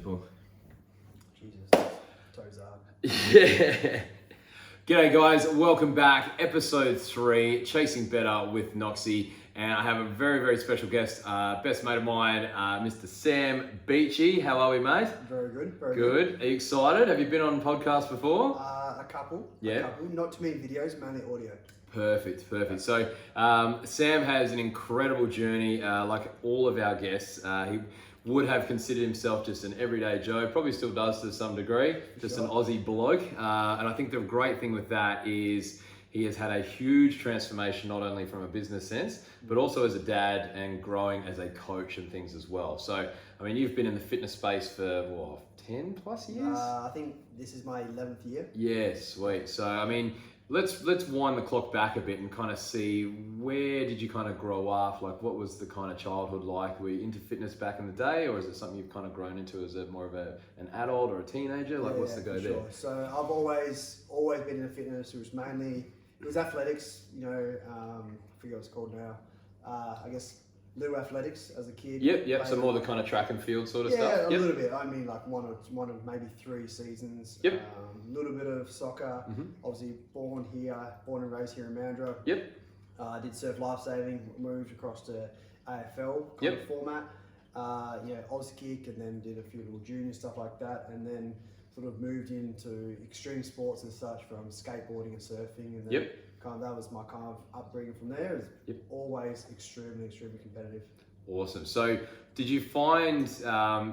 simple. Jesus, toes up. Yeah. G'day guys, welcome back. Episode 3, Chasing Better with Knoxy. And I have a very, very special guest, best mate of mine, Mr. Sam Beechey. How are we, mate? Very good, very good. Are you excited? Have you been on podcasts before? A couple. Yeah. A couple. Not too many videos, mainly audio. Perfect. So Sam has an incredible journey, like all of our guests. He would have considered himself just an everyday Joe, probably still does to some degree, just an Aussie bloke. And I think the great thing with that is he has had a huge transformation, not only from a business sense, but also as a dad and growing as a coach and things as well. So, I mean, you've been in the fitness space for, what, 10 plus years? I think this is my 11th year. Yeah, sweet. So, I mean, let's wind the clock back a bit and kind of see, where did you kind of grow up? Like, what was the kind of childhood like? Were you into fitness back in the day, or is it something you've kind of grown into as more of an adult or a teenager? Like, what's the go there? Sure. So I've always been into fitness. It was athletics, I forget what it's called now. I guess little athletics as a kid. Yep. So more the kind of track and field sort of stuff? Yeah, a little bit. I mean, like one of maybe 3 seasons. Yep. A little bit of soccer. Obviously born and raised here in Mandurah. Yep. I did surf lifesaving, moved across to AFL kind of format. Oz kick, and then did a few little junior stuff like that, and then sort of moved into extreme sports and such, from skateboarding and surfing, and then kind of that was my kind of upbringing from there. It was always extremely competitive. Awesome. So did you find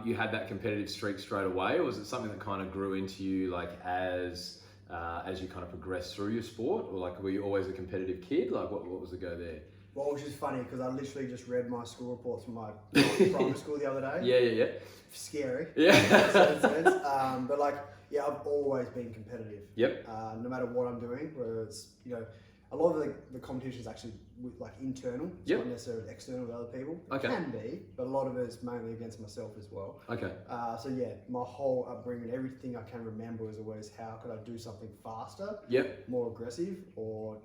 you had that competitive streak straight away, or was it something that kind of grew into you like as you kind of progressed through your sport, or like were you always a competitive kid? Like what was the go there? Well, which is funny because I literally just read my school reports from my primary school the other day. Yeah. Scary. Yeah. But I've always been competitive. Yep. No matter what I'm doing, whether it's, a lot of the competition is actually internal. It's not necessarily external with other people. It can be, but a lot of it is mainly against myself as well. Okay. My whole upbringing, everything I can remember was always how could I do something faster, more aggressive, or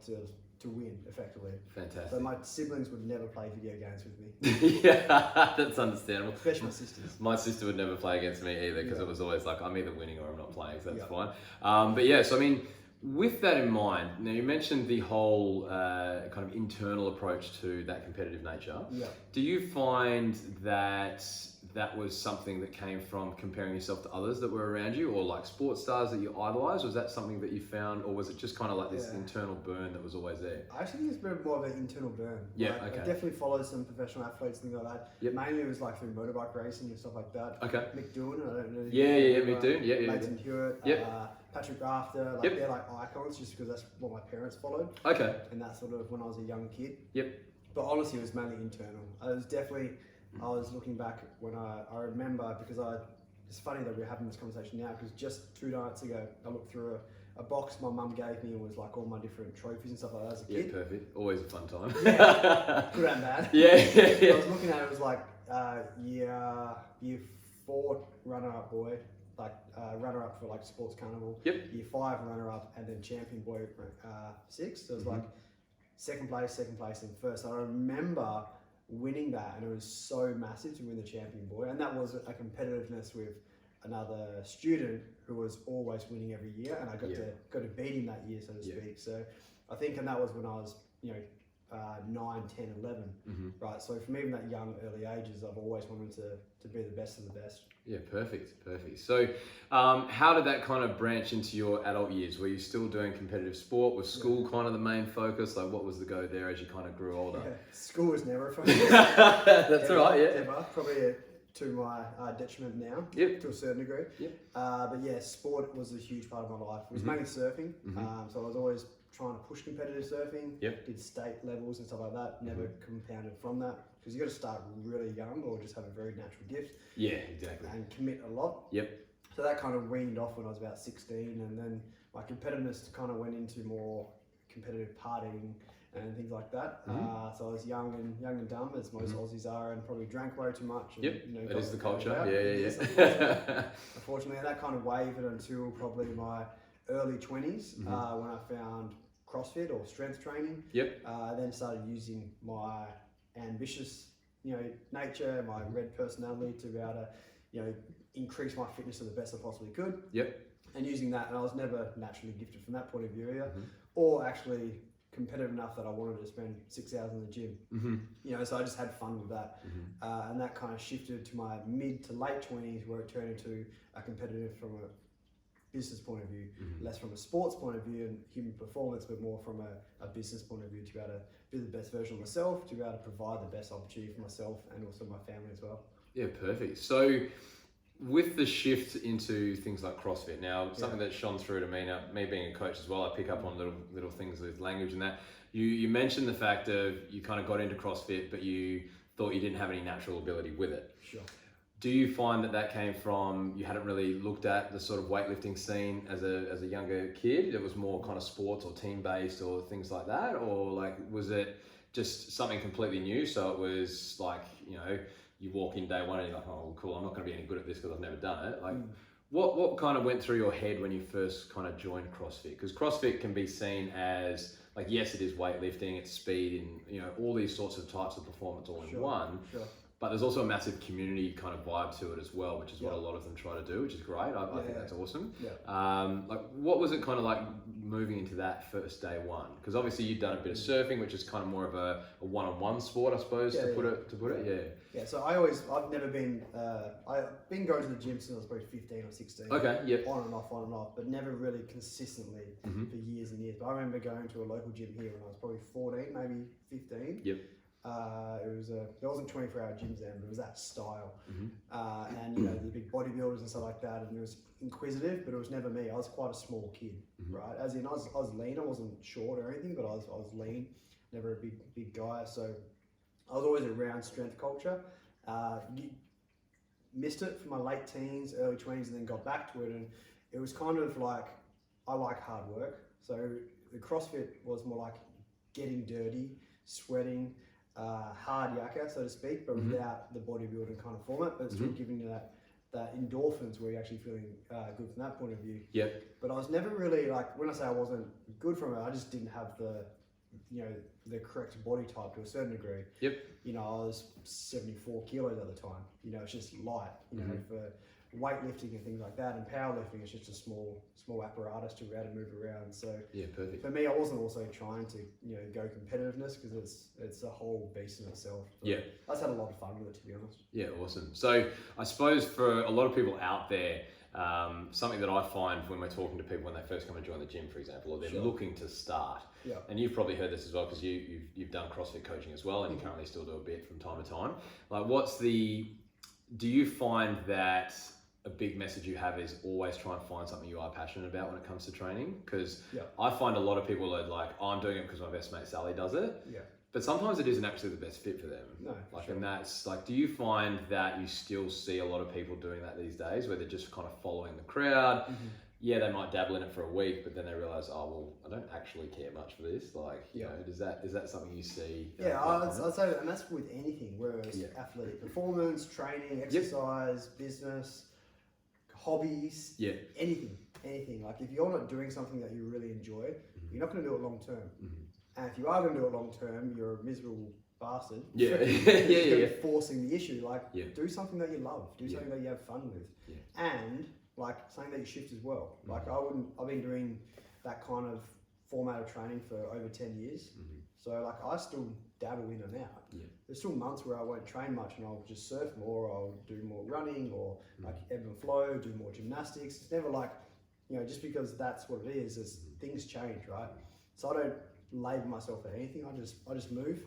to win effectively. Fantastic. So my siblings would never play video games with me. Yeah, that's understandable. Especially my sisters. My sister would never play against me either, because it was always like, I'm either winning or I'm not playing, so that's fine. So I mean, with that in mind, now you mentioned the whole kind of internal approach to that competitive nature. Yeah. Do you find that was something that came from comparing yourself to others that were around you, or like sports stars that you idolized? Was that something that you found, or was it just kind of like this internal burn that was always there? I actually think it's been more of an internal burn. I definitely followed some professional athletes, things like that. Mainly it was like through motorbike racing and stuff like that. Okay. Mick Doohan, I don't know. Mick Doohan. Yeah. Leighton Hewitt. Patrick Rafter. They're like icons, just because that's what my parents followed. Okay. And that's sort of when I was a young kid. Yep. But honestly, it was mainly internal. I was looking back when I remember, because it's funny that we're having this conversation now, because just 2 nights ago I looked through a box my mum gave me, and was like all my different trophies and stuff like that as a kid. Yeah, perfect. Always a fun time. Good and bad. Yeah. I was looking at it, was like year 4 runner-up boy, runner-up for like sports carnival. Yep. Year 5 runner-up, and then champion boy 6. So it was like second place, and first. I remember winning that, and it was so massive to win the champion boy, and that was a competitiveness with another student who was always winning every year, and I got to beat him that year, so to speak. So I think, and that was when I was 9, 10, 11, right? So from even that young early ages, I've always wanted to be the best of the best. Yeah, perfect. So how did that kind of branch into your adult years? Were you still doing competitive sport? Was school kind of the main focus? Like, what was the go there as you kind of grew older? School was never a focus. That's all right, Ever. Probably to my detriment now, to a certain degree. But sport was a huge part of my life. It was mainly surfing, so I was always trying to push competitive surfing. Did state levels and stuff like that. Never compounded from that, because you got to start really young, or just have a very natural gift. Yeah, exactly. And commit a lot. So that kind of weaned off when I was about 16, and then my competitiveness kind of went into more competitive partying and things like that. So I was young and dumb, as most Aussies are, and probably drank way too much. And, that is the culture. Unfortunately, that kind of wavered until probably my early 20s, when I found CrossFit or strength training. I then started using my ambitious, nature, my red personality to be able to, increase my fitness to the best I possibly could. Yep. And using that, and I was never naturally gifted from that point of view either, or actually competitive enough that I wanted to spend 6 hours in the gym. You know, so I just had fun with that. And that kind of shifted to my mid to late 20s, where it turned into a competitive from a business point of view, less from a sports point of view and human performance, but more from a business point of view, to be able to be the best version of myself, to be able to provide the best opportunity for myself and also my family as well. Yeah, perfect. So with the shift into things like CrossFit, now something that shone through to me, now me being a coach as well, I pick up on little things with language and that. You mentioned the fact of you kind of got into CrossFit, but you thought you didn't have any natural ability with it. Sure. Do you find that came from you hadn't really looked at the sort of weightlifting scene as a younger kid? It was more kind of sports or team based or things like that, or like was it just something completely new? So it was like, you know, you walk in day one and you're like, oh cool, I'm not going to be any good at this because I've never done it. Like, what kind of went through your head when you first kind of joined CrossFit? Because CrossFit can be seen as like, yes, it is weightlifting, it's speed, and you know all these sorts of types of performance all in one. Sure. But there's also a massive community kind of vibe to it as well, which is what a lot of them try to do, which is great. I think that's awesome. Like, what was it kind of like moving into that first day one? Because obviously you've done a bit of surfing, which is kind of more of a one-on-one sport, I suppose, to put it. Yeah. So I've never been. I've been going to the gym since I was probably 15 or 16. Okay. Yep. On and off, but never really consistently for years and years. But I remember going to a local gym here when I was probably 14, maybe 15. Yep. There wasn't 24-hour gyms then, but it was that style. And you know, the big bodybuilders and stuff like that, and it was inquisitive, but it was never me. I was quite a small kid, right? As in, I was lean. I wasn't short or anything, but I was lean. Never a big guy. So I was always around strength culture. Missed it for my late teens, early 20s, and then got back to it. And it was kind of like, I like hard work. So the CrossFit was more like getting dirty, sweating, hard yakka, so to speak, but without the bodybuilding kind of format, but still giving you that endorphins where you're actually feeling good from that point of view. Yep. But I was never really, like, when I say I wasn't good from it, I just didn't have the correct body type to a certain degree. Yep. You know, I was 74 kilos at the time. You know, it's just light. You know, for weightlifting and things like that, and powerlifting, it's just a small apparatus to be able to move around. So yeah, perfect. For me, I wasn't also trying to go competitiveness, because it's a whole beast in itself. But yeah, I just had a lot of fun with it, to be honest. Yeah, awesome. So I suppose for a lot of people out there, something that I find when we're talking to people when they first come and join the gym, for example, or they're looking to start, and you've probably heard this as well because you've done CrossFit coaching as well, and you currently still do a bit from time to time. Like, do you find that a big message you have is always try and find something you are passionate about when it comes to training? Because I find a lot of people are like, oh, I'm doing it because my best mate Sally does it. Yeah. But sometimes it isn't actually the best fit for them. No. Like, and that's like, do you find that you still see a lot of people doing that these days, where they're just kind of following the crowd? Yeah, they might dabble in it for a week, but then they realize, oh well, I don't actually care much for this. Like, you know, is that something you see? Yeah, I'd say, and that's with anything, whether it's athletic performance, training, exercise, business, hobbies, anything. Like, if you're not doing something that you really enjoy, you're not going to do it long term. And if you are going to do it long term, you're a miserable bastard. Yeah. Forcing the issue. Like, do something that you love. Do something that you have fun with. And like something that you shift as well. Like, I've been doing that kind of format of training for over 10 years. So like, I still dabble in and out. There's still months where I won't train much and I'll just surf more, or I'll do more running, or like ebb and flow, do more gymnastics. It's never like, just because that's what it is, things change, right? So I don't label myself at anything. I just move.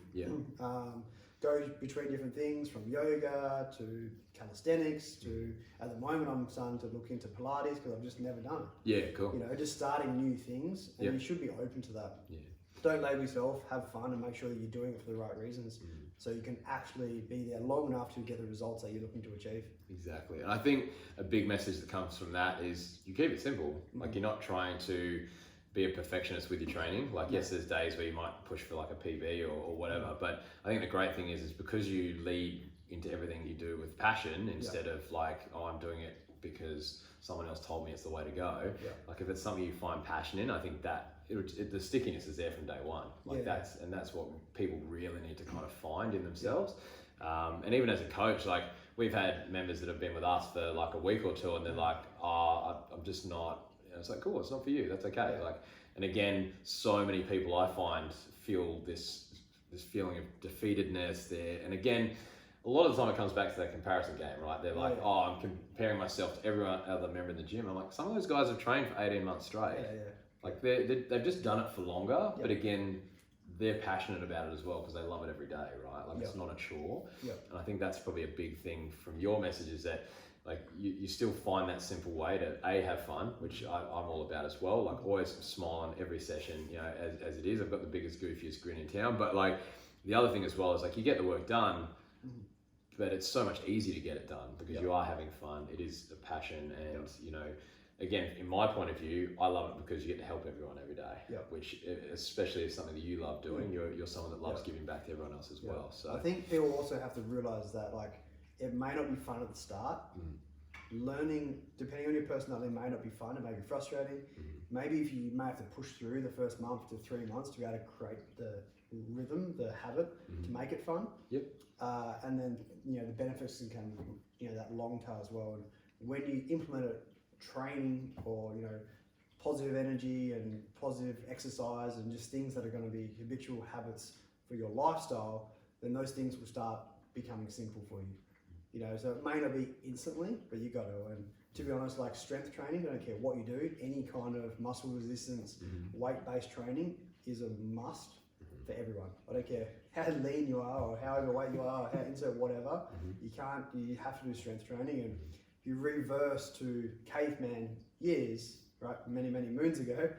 Go between different things, from yoga to calisthenics to, at the moment, I'm starting to look into Pilates because I've just never done it. Yeah, cool. Just starting new things, and you should be open to that. Don't label yourself, have fun, and make sure that you're doing it for the right reasons, so you can actually be there long enough to get the results that you're looking to achieve. Exactly. And I think a big message that comes from that is you keep it simple. Like, you're not trying to be a perfectionist with your training. Like, yes, there's days where you might push for like a PB or whatever, but I think the great thing is because you lead into everything you do with passion, instead of like, oh, I'm doing it because someone else told me it's the way to go. Like, if it's something you find passion in, I think that the stickiness is there from day one. Like, that's what people really need to kind of find in themselves. And even as a coach, like, we've had members that have been with us for like a week or two, and they're like, oh, I'm just not. And it's like, cool, it's not for you. That's okay. Yeah. Like, and again, so many people I find feel this feeling of defeatedness there. And again, a lot of the time it comes back to that comparison game, right? They're like, oh, I'm comparing myself to every other member in the gym. I'm like, some of those guys have trained for 18 months straight. Like they've just done it for longer, but again, they're passionate about it as well because they love it every day, right? Like it's not a chore. And I think that's probably a big thing from your message is that like you still find that simple way to have fun, which I'm all about as well. Like always smile on every session, you know, as it is. I've got the biggest, goofiest grin in town. But like the other thing as well is like you get the work done, but it's so much easier to get it done because you are having fun. It is a passion, and you know, again, in my point of view, I love it because you get to help everyone every day. Which, especially if something that you love doing, you're someone that loves giving back to everyone else as well. So I think people also have to realize that like it may not be fun at the start. Learning, depending on your personality, may not be fun. It may be frustrating. Maybe if you may have to push through the first month to 3 months to be able to create the rhythm, the habit to make it fun. And then you know the benefits can come, you know, that long tail as well. And when you implement a training or you know positive energy and positive exercise and just things that are going to be habitual habits for your lifestyle, then those things will start becoming simple for you. You know, so it may not be instantly, but you got to. And to be honest, like strength training, I don't care what you do, any kind of muscle resistance, weight-based training is a must for everyone. I don't care how lean you are or how overweight you are or how insert whatever, you have to do strength training. And if you reverse to caveman years, right, many, many moons ago,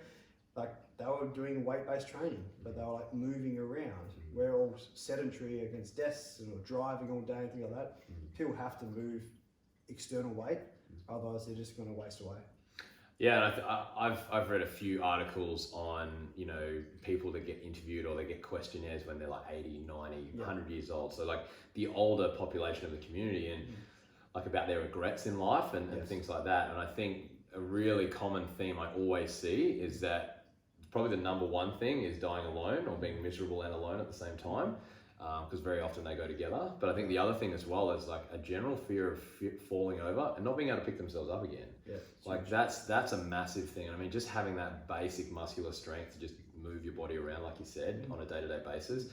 like they were doing weight-based training, but they were like moving around. We're all sedentary against desks or driving all day and things like that. People have to move external weight, otherwise they're just going to waste away. Yeah, and I've read a few articles on, you know, people that get interviewed or they get questionnaires when they're like 80, 90, 100 years old. So like the older population of the community and like about their regrets in life and things like that. And I think a really common theme I always see is that probably the number one thing is dying alone or being miserable and alone at the same time, because very often they go together. But I think the other thing as well is like a general fear of falling over and not being able to pick themselves up again. Like that's a massive thing. And I mean, just having that basic muscular strength to just move your body around, like you said, on a day-to-day basis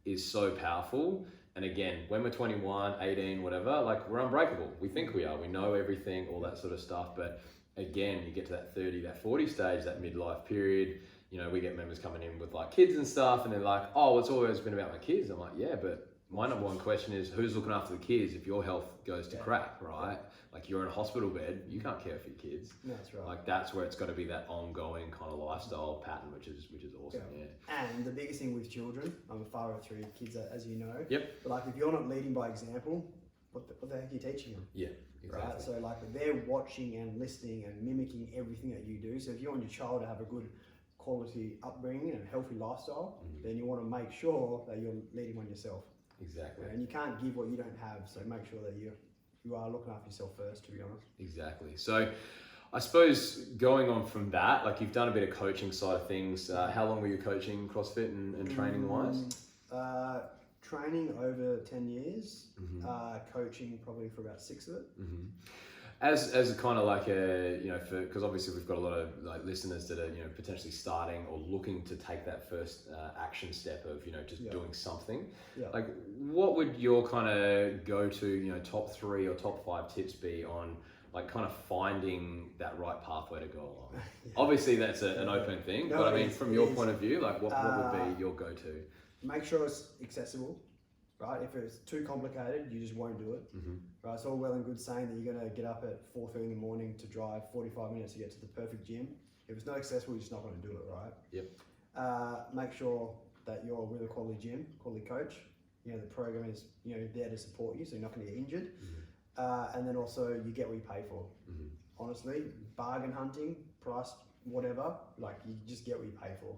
is so powerful. And again, when we're 21, 18, whatever, like we're unbreakable. We think we are, we know everything, all that sort of stuff. But again, you get to that 30, that 40 stage, that midlife period, you know, we get members coming in with like kids and stuff and they're like, oh, it's always been about my kids. I'm like, yeah, but my number one question is who's looking after the kids if your health goes to crap, right? Like you're in a hospital bed, you can't care for your kids. No, that's right. Like that's where it's got to be that ongoing kind of lifestyle pattern, which is awesome. And the biggest thing with children, I'm a father of 3 kids, as you know. But like if you're not leading by example, what the heck are you teaching them? Exactly. Right? So like they're watching and listening and mimicking everything that you do. So if you want your child to have a good quality upbringing and a healthy lifestyle, then you want to make sure that you're leading on yourself. Exactly. And you can't give what you don't have, so make sure that you are looking after yourself first, to be honest. Exactly. So I suppose going on from that, like you've done a bit of coaching side of things. How long were you coaching CrossFit and training wise? Training over 10 years, coaching probably for about 6 of it. As a kind of like a, you know, because obviously we've got a lot of like listeners that are, you know, potentially starting or looking to take that first action step of, you know, just doing something. Like what would your kind of go to, you know, top 3 or top 5 tips be on like kind of finding that right pathway to go along? Obviously that's an open thing, but I mean, from your point of view, like what would be your go-to? Make sure it's accessible. Right, if it's too complicated, you just won't do it. Right, it's all well and good saying that you're going to get up at 4:30 in the morning to drive 45 minutes to get to the perfect gym. If it's not accessible, you're just not going to do it, right? Make sure that you're with a quality gym, quality coach. You know the program is there to support you, so you're not going to get injured. And then also you get what you pay for. Honestly, bargain hunting, price, whatever, like you just get what you pay for.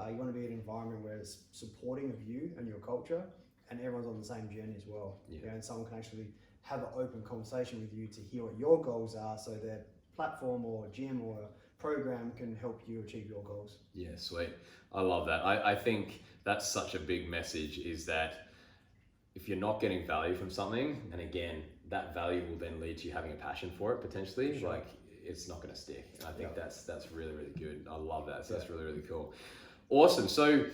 You want to be in an environment where it's supporting of you and your culture. And everyone's on the same journey as well. You know, and someone can actually have an open conversation with you to hear what your goals are, so their platform or gym or program can help you achieve your goals. Yeah, sweet. I love that. I think that's such a big message, is that if you're not getting value from something, and again, that value will then lead to you having a passion for it potentially. Sure. Like it's not going to stick. And I think Yeah. that's really, really good. I love that. So that's really, really cool. Awesome. So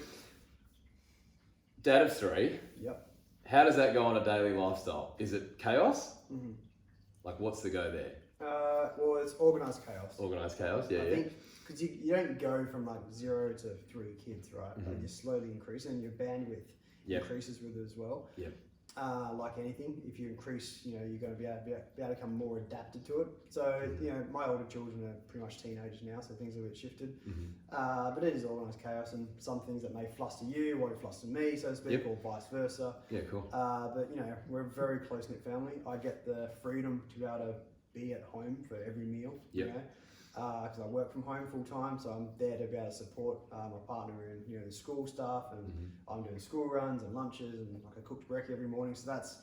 dad of 3. Yep. How does that go on a daily lifestyle? Is it chaos? Mm-hmm. Like what's the go there? Well, it's organised chaos. Organised chaos, yeah, I yeah. think because you don't go from like 0 to 3 kids, right? Like you slowly increase, and your bandwidth increases with it as well. Yep. Like anything, if you increase, you're going to be able to become more adapted to it. So, my older children are pretty much teenagers now, so things are a bit shifted. But it is organised chaos, and some things that may fluster you won't fluster me, so to speak, or vice versa. Yeah, cool. But we're a very close knit family. I get the freedom to be able to be at home for every meal. Because I work from home full time, so I'm there to be able to support my partner in the school stuff, and I'm doing school runs and lunches, and like I cook brekkie every morning. So that's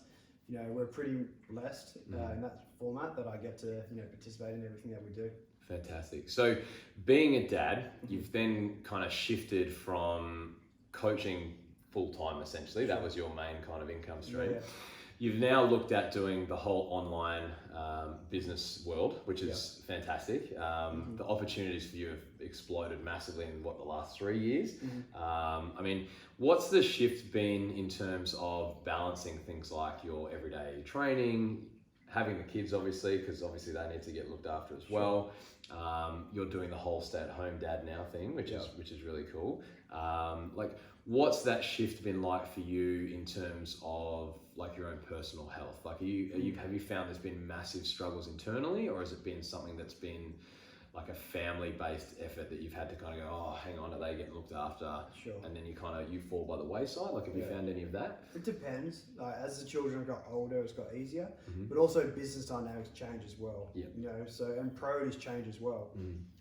we're pretty blessed in that format that I get to participate in everything that we do. Fantastic. So being a dad, you've then kind of shifted from coaching full time essentially. That was your main kind of income stream. Yeah. You've now looked at doing the whole online business world, which is fantastic. The opportunities for you have exploded massively in the last 3 years. I mean, what's the shift been in terms of balancing things like your everyday training, having the kids obviously, because obviously they need to get looked after as well. You're doing the whole stay-at-home dad now thing, which is really cool. Like, what's that shift been like for you in terms of like your own personal health? Like, have you found there's been massive struggles internally, or has it been something that's been like a family-based effort that you've had to kind of go, oh, hang on, are they getting looked after? Sure. And then you fall by the wayside? Like, have you found any of that? It depends. As the children got older, it's got easier, but also business dynamics change as well. So and priorities change as well.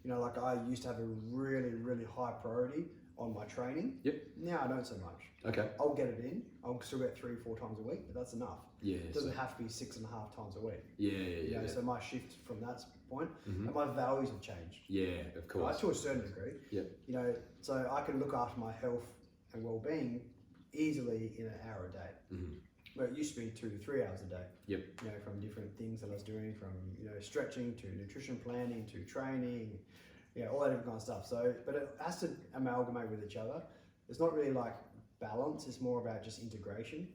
Like I used to have a really, really high priority on my training. Now I don't so much. Okay. I'll get it in. I'll still get 3-4 times a week, but that's enough. It doesn't have to be 6.5 times a week. Yeah. So my shift from that point, and my values have changed. Yeah, of course. Right, to a certain degree. So I can look after my health and well-being easily in an hour a day. Where it used to be 2 to 3 hours a day. From different things that I was doing, from stretching to nutrition planning to training. All that different kind of stuff. So, but it has to amalgamate with each other. It's not really like balance. It's more about just integration.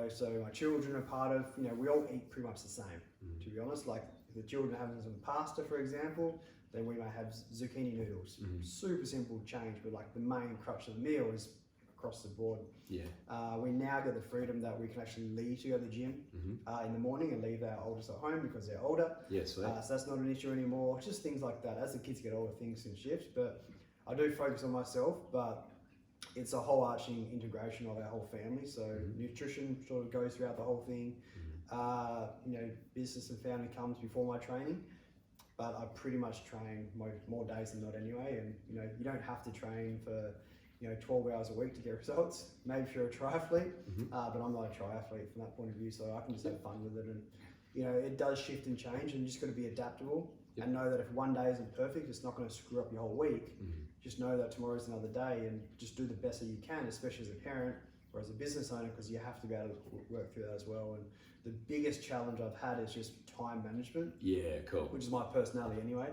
So my children are part of. We all eat pretty much the same. To be honest, like if the children are having some pasta, for example, then we may have zucchini noodles. Super simple change, but like the main crux of the meal is across the board. We now get the freedom that we can actually leave to go to the gym in the morning and leave our oldest at home because they're older. So that's not an issue anymore. Just things like that. As the kids get older, things can shift. But I do focus on myself, but it's a whole arching integration of our whole family. So nutrition sort of goes throughout the whole thing. Business and family comes before my training. But I pretty much train more days than not anyway. And you don't have to train for 12 hours a week to get results. Maybe if you're a triathlete, but I'm not a triathlete from that point of view, so I can just have fun with it. And it does shift and change, and you just got to be adaptable and know that if one day isn't perfect, it's not going to screw up your whole week. Just know that tomorrow's another day, and just do the best that you can, especially as a parent or as a business owner, because you have to be able to work through that as well. And the biggest challenge I've had is just time management. Cool. Which is my personality anyway.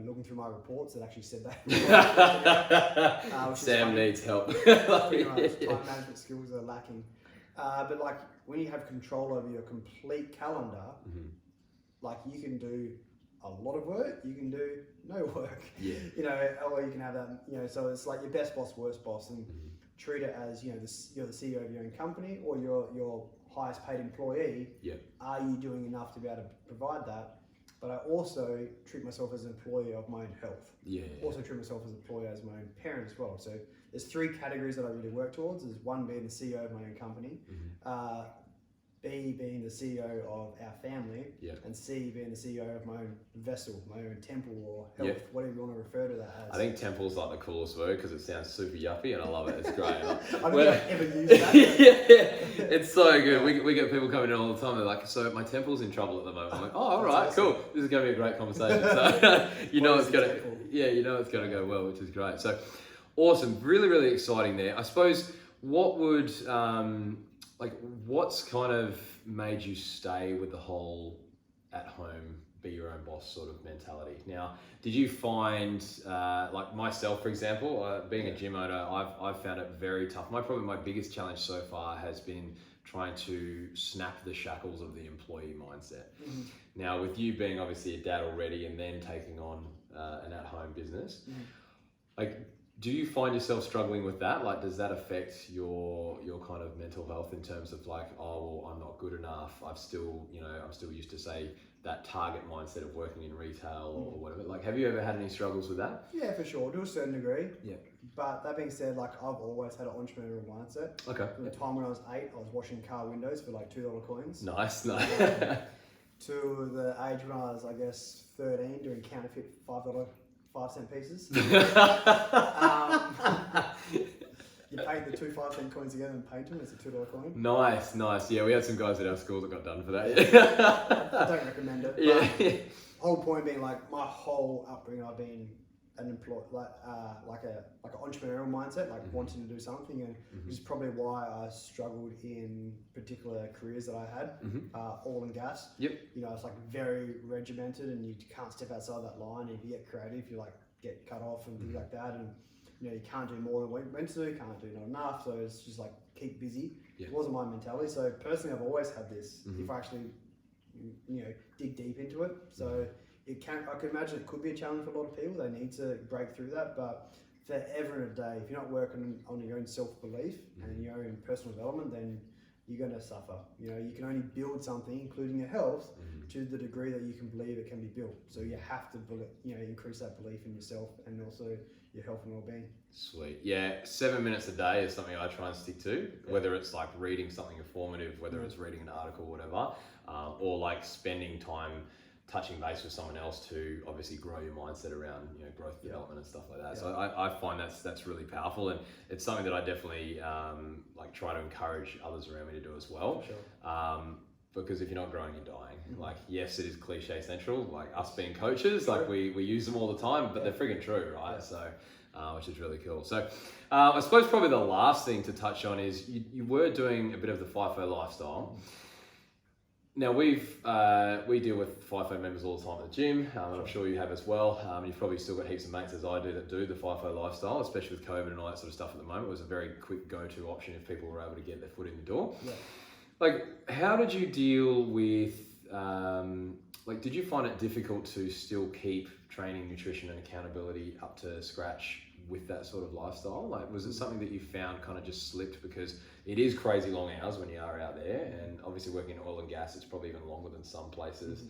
Looking through my reports, it actually said that. Sam needs help. Time management skills are lacking. But like when you have control over your complete calendar, like you can do a lot of work, you can do no work. Or you can have that. So it's like your best boss, worst boss, and treat it as you're the CEO of your own company or your highest paid employee. Are you doing enough to be able to provide that? But I also treat myself as an employee of my own health. Also treat myself as an employee as my own parent as well. So there's 3 categories that I really work towards. There's one being the CEO of my own company, B being the CEO of our family, and C being the CEO of my own vessel, my own temple or health, whatever you want to refer to that as. I think temple's like the coolest word because it sounds super yuppie and I love it. It's great. I don't think I've ever used that. It's so good. We get people coming in all the time. They're like, so my temple's in trouble at the moment. I'm like, oh, all right, awesome. Cool. This is going to be a great conversation. So it's going to go well, which is great. So awesome. Really, really exciting there. I suppose what would... what's kind of made you stay with the whole at home, be your own boss sort of mentality? Now, did you find, like myself, for example, being a gym owner, I've found it very tough. Probably my biggest challenge so far has been trying to snap the shackles of the employee mindset. Mm-hmm. Now, with you being obviously a dad already and then taking on an at-home business, like, do you find yourself struggling with that? Like, does that affect your kind of mental health in terms of like, oh, well, I'm not good enough. I'm still used to say that target mindset of working in retail or whatever. Like, have you ever had any struggles with that? Yeah, for sure, to a certain degree. Yeah. But that being said, like I've always had an entrepreneurial mindset. Okay. From the time when I was 8, I was washing car windows for like $2 coins. Nice. To the age when I was, I guess, 13, doing counterfeit $5 5-cent pieces. You paint the 2 5-cent coins together and paint them as a $2 coin. Nice. Yeah, we had some guys at our school that got done for that. I don't recommend it. Yeah. Whole point being, like, my whole upbringing, I've been an employee, like an entrepreneurial mindset, like wanting to do something, and this is probably why I struggled in particular careers that I had, oil and gas. Yep. You know, it's like very regimented, and you can't step outside that line. If you get creative, you like get cut off and things like that, and you know, you can't do more than what you're meant to, can't do not enough. So it's just like keep busy. Yeah. It wasn't my mentality. So personally, I've always had this. If I actually, you know, dig deep into it, so. I can imagine it could be a challenge for a lot of people. They need to break through that, but forever and a day, if you're not working on your own self-belief and your own personal development, then you're going to suffer. You know, you can only build something, including your health, to the degree that you can believe it can be built. So you have to, you know, increase that belief in yourself and also your health and well-being. Sweet. Yeah, 7 minutes a day is something I try and stick to, whether it's like reading something informative, whether it's reading an article, whatever, or like spending time touching base with someone else to obviously grow your mindset around, you know, growth development and stuff like that. So I find that's really powerful, and it's something that I definitely like try to encourage others around me to do as well. For sure. Because if you're not growing, you're dying. Like, yes, it is cliche central, like us being coaches, like we use them all the time, but they're friggin' true, right? So, which is really cool. So I suppose probably the last thing to touch on is you were doing a bit of the FIFO lifestyle. Now we deal with FIFO members all the time at the gym, and I'm sure you have as well. You've probably still got heaps of mates as I do that do the FIFO lifestyle, especially with COVID and all that sort of stuff at the moment. It was a very quick go-to option if people were able to get their foot in the door. Yeah. Like, how did you deal with, like, did you find it difficult to still keep training, nutrition and accountability up to scratch with that sort of lifestyle? Like, was it something that you found kind of just slipped, because it is crazy long hours when you are out there, and obviously working in oil and gas, it's probably even longer than some places,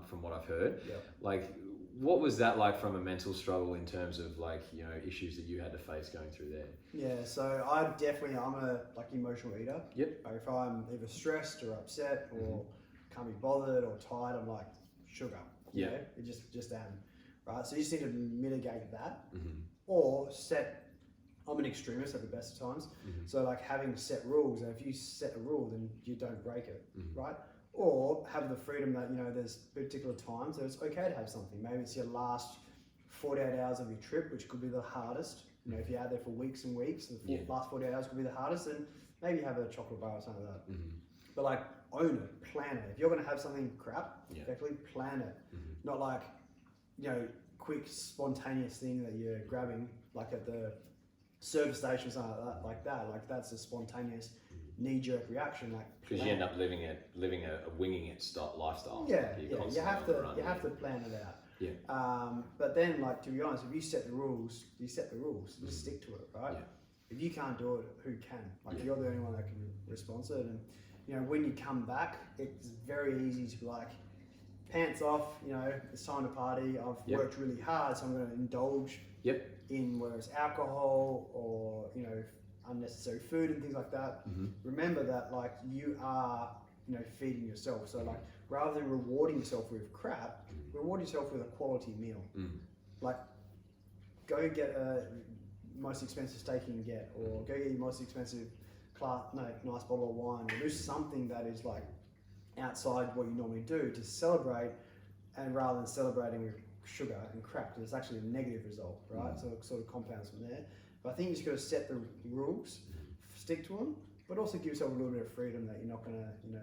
from what I've heard. Yeah. Like, what was that like from a mental struggle in terms of, like, you know, issues that you had to face going through there? Yeah, so I'm a like emotional eater. Yep. If I'm either stressed or upset or can't be bothered or tired, I'm like, sugar. Yeah. You know? It just am. Right? So you just need to mitigate that, or I'm an extremist at the best of times. So like having set rules, and if you set a rule, then you don't break it, right? Or have the freedom that, you know, there's particular times that it's okay to have something. Maybe it's your last 48 hours of your trip, which could be the hardest. You know, if you're out there for weeks and weeks, the last 48 hours could be the hardest, then maybe have a chocolate bar or something like that. But like, own it, plan it. If you're going to have something crap, effectively plan it. Not like, you know, quick spontaneous thing that you're grabbing, like at the service station or something like that. Like, that's a spontaneous knee-jerk reaction. Like, because you end up living a winging it lifestyle. You have to plan it out. Yeah. But then, like, to be honest, if you set the rules, you just stick to it, right? If you can't do it, who can? Like, you're the only one that can respond to it. And you know, when you come back, it's very easy to be like, pants off, you know, it's time to party. I've worked really hard, so I'm going to indulge in whether it's alcohol or, you know, unnecessary food and things like that. Remember that, like, you are, you know, feeding yourself. So like, rather than rewarding yourself with crap, reward yourself with a quality meal. Like, go get a most expensive steak you can get, or go get your most expensive nice bottle of wine, or do something that is like outside what you normally do to celebrate, and rather than celebrating with sugar and crap, because it's actually a negative result, right? So it sort of compounds from there. But I think you just got to set the rules, stick to them, but also give yourself a little bit of freedom that you're not going to, you know,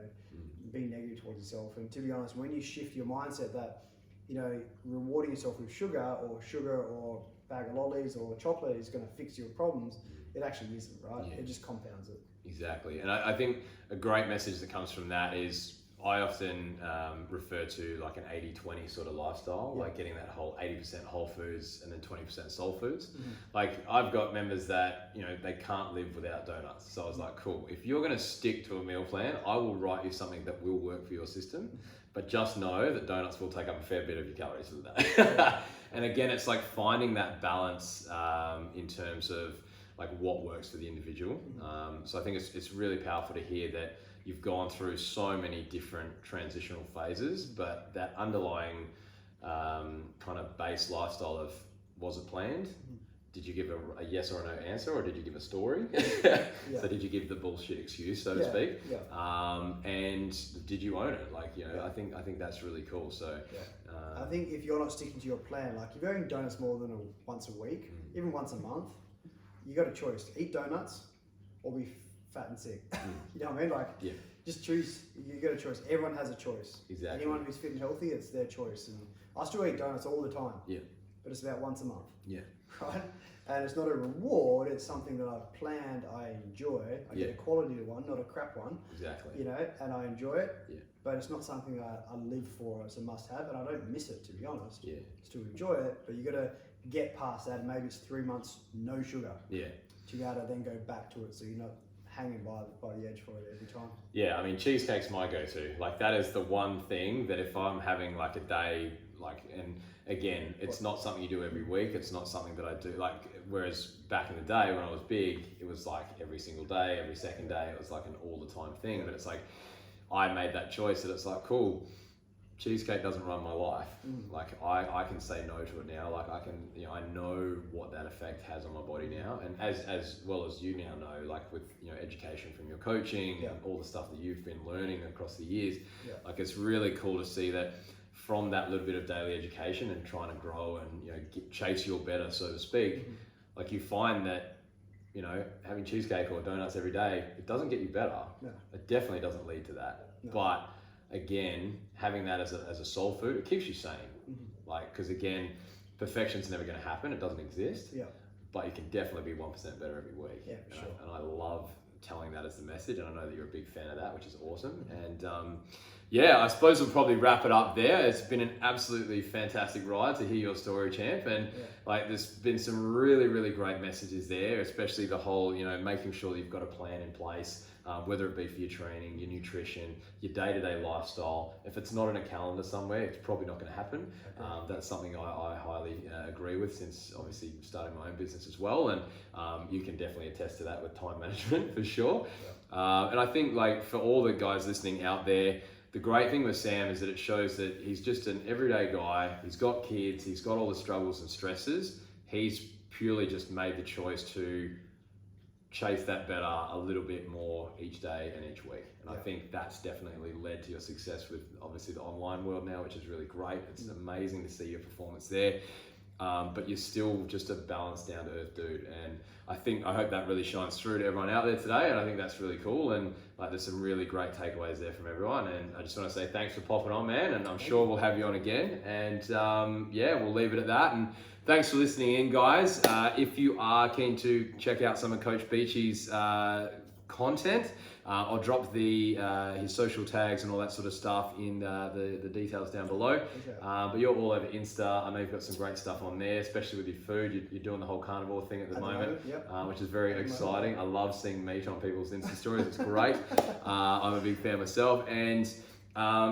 be negative towards yourself. And to be honest, when you shift your mindset that, you know, rewarding yourself with sugar or bag of lollies or chocolate is going to fix your problems, it actually isn't, right? Yeah. It just compounds it. Exactly. And I think a great message that comes from that is I often refer to like an 80-20 sort of lifestyle, like getting that whole 80% whole foods and then 20% soul foods. Like I've got members that, you know, they can't live without donuts. So I was like, cool, if you're going to stick to a meal plan, I will write you something that will work for your system. But just know that donuts will take up a fair bit of your calories for the day. And again, it's like finding that balance in terms of like what works for the individual. So I think it's really powerful to hear that you've gone through so many different transitional phases, but that underlying kind of base lifestyle of, was it planned? Did you give a yes or a no answer, or did you give a story? So did you give the bullshit excuse, so to speak? And did you own it? Like, you know, I think that's really cool. So I think if you're not sticking to your plan, like if you're eating donuts more than once a week, even once a month, you got a choice: eat donuts or be fat and sick. You know what I mean? Like, just choose. You got a choice. Everyone has a choice. Exactly. Anyone who's fit and healthy, it's their choice. And I still eat donuts all the time. But it's about once a month. Right? And it's not a reward. It's something that I've planned. I enjoy. I get a quality one, not a crap one. Exactly. You know, and I enjoy it. But it's not something I live for as a must-have, and I don't miss it, to be honest. Still enjoy it, but you got to get past that. Maybe it's 3 months no sugar. To be able to then go back to it, so you're not hanging by the edge for it every time. I mean, cheesecake's my go-to. Like, that is the one thing that if I'm having like a day, like, and again, it's not something you do every week. It's not something that I do, like, whereas back in the day when I was big, it was like every single day, every second day, it was like an all the time thing. But it's like, I made that choice that it's like, cool, cheesecake doesn't run my life. Like I can say no to it now. Like I can, you know, I know what that effect has on my body now. And as well as you now know, like with, you know, education from your coaching and all the stuff that you've been learning across the years, like it's really cool to see that from that little bit of daily education and trying to grow and, you know, chase your better, so to speak, like you find that, you know, having cheesecake or donuts every day, it doesn't get you better. It definitely doesn't lead to that. But again, having that as a soul food, it keeps you sane. Like, because again, perfection's never going to happen. It doesn't exist. But you can definitely be 1% better every week. And I love telling that as the message, and I know that you're a big fan of that, which is awesome. And I suppose we'll probably wrap it up there. It's been an absolutely fantastic ride to hear your story, champ. And like, there's been some really, really great messages there, especially the whole, you know, making sure that you've got a plan in place, whether it be for your training, your nutrition, your day-to-day lifestyle. If it's not in a calendar somewhere, it's probably not going to happen. That's something I highly agree with, since obviously starting my own business as well. And you can definitely attest to that with time management for sure. And I think, like, for all the guys listening out there, the great thing with Sam is that it shows that he's just an everyday guy. He's got kids, he's got all the struggles and stresses. He's purely just made the choice to chase that better a little bit more each day and each week. And I think that's definitely led to your success with obviously the online world now, which is really great. It's amazing to see your performance there. But you're still just a balanced, down to earth dude. And I hope that really shines through to everyone out there today. And I think that's really cool. And like, there's some really great takeaways there from everyone. And I just want to say thanks for popping on, man. And I'm sure we'll have you on again. And we'll leave it at that. And thanks for listening in, guys. If you are keen to check out some of Coach Beechey's content, I'll drop his social tags and all that sort of stuff in the details down below. But you're all over Insta. I know you've got some great stuff on there, especially with your food. You're doing the whole carnivore thing at the moment, which is very exciting. I love seeing meat on people's Insta stories. It's great. I'm a big fan myself. And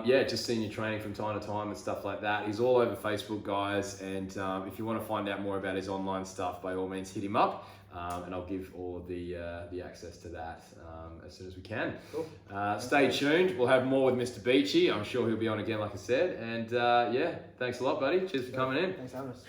just seeing you training from time to time and stuff like that. He's all over Facebook, guys. And if you want to find out more about his online stuff, by all means, hit him up. And I'll give all of the access to that as soon as we can. Stay tuned. We'll have more with Mr. Beechey. I'm sure he'll be on again, like I said. And thanks a lot, buddy. Cheers for coming in. Thanks for having us.